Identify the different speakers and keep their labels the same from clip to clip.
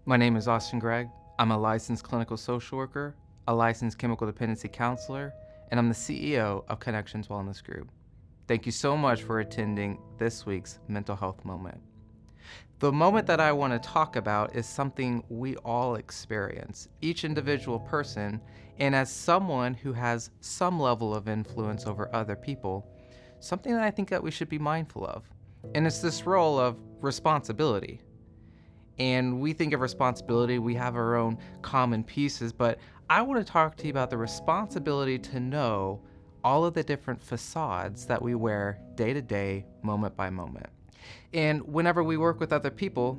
Speaker 1: My name is Awstin Gregg. I'm a licensed clinical social worker, a licensed chemical dependency counselor, and I'm the CEO of Connections Wellness Group. Thank you so much for attending this week's Mental Health Moment. The moment that I want to talk about is something we all experience, each individual person, and as someone who has some level of influence over other people, something that I think that we should be mindful of. And it's this role of responsibility. And we think of responsibility, we have our own common pieces, but I want to talk to you about the responsibility to know all of the different facades that we wear day to day, moment by moment. And whenever we work with other people,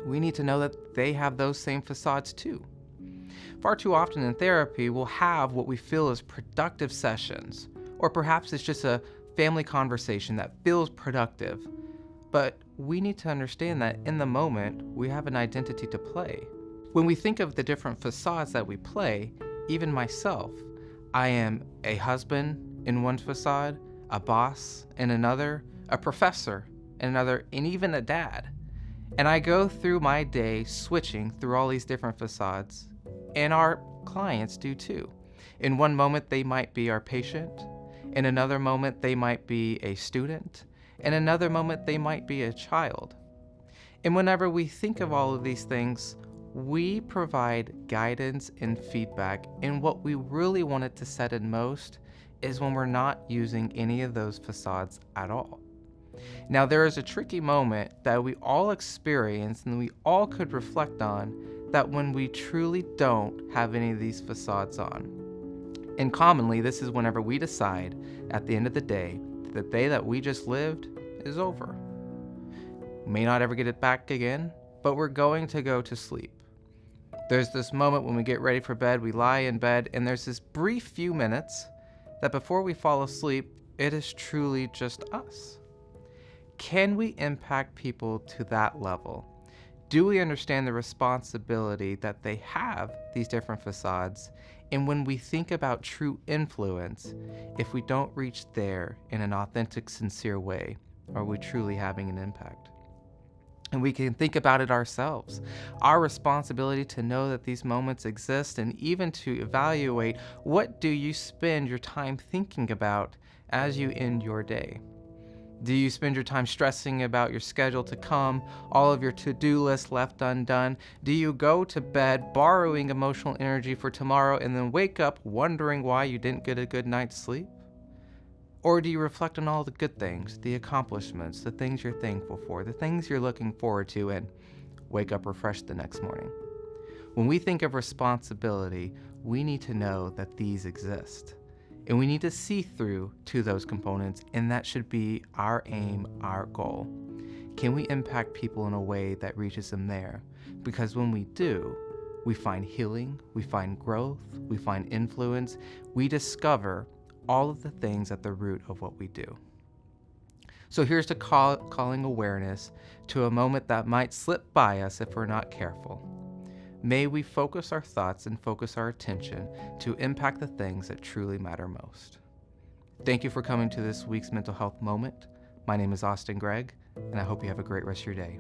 Speaker 1: we need to know that they have those same facades too. Far too often in therapy, we'll have what we feel is productive sessions, or perhaps it's just a family conversation that feels productive. But we need to understand that in the moment, we have an identity to play. When we think of the different facades that we play, even myself, I am a husband in one facade, a boss in another, a professor in another, and even a dad. And I go through my day switching through all these different facades, and our clients do too. In one moment, they might be our patient. In another moment, they might be a student. In another moment, they might be a child. And whenever we think of all of these things, we provide guidance and feedback. And what we really wanted to set in most is when we're not using any of those facades at all. Now, there is a tricky moment that we all experience and we all could reflect on, that when we truly don't have any of these facades on. And commonly, this is whenever we decide at the end of the day that we just lived is over. We may not ever get it back again, but we're going to go to sleep. There's this moment when we get ready for bed, we lie in bed, and there's this brief few minutes that before we fall asleep, it is truly just us. Can we impact people to that level? Do we understand the responsibility that they have these different facades? And when we think about true influence, if we don't reach there in an authentic, sincere way, are we truly having an impact? And we can think about it ourselves. Our responsibility to know that these moments exist, and even to evaluate, what do you spend your time thinking about as you end your day? Do you spend your time stressing about your schedule to come, all of your to-do lists left undone? Do you go to bed borrowing emotional energy for tomorrow and then wake up wondering why you didn't get a good night's sleep? Or do you reflect on all the good things, the accomplishments, the things you're thankful for, the things you're looking forward to, and wake up refreshed the next morning? When we think of responsibility, we need to know that these exist. And we need to see through to those components, and that should be our aim, our goal. Can we impact people in a way that reaches them there? Because when we do, we find healing, we find growth, we find influence, we discover all of the things at the root of what we do. So here's to calling awareness to a moment that might slip by us if we're not careful. May we focus our thoughts and focus our attention to impact the things that truly matter most. Thank you for coming to this week's Mental Health Moment. My name is Awstin Gregg, and I hope you have a great rest of your day.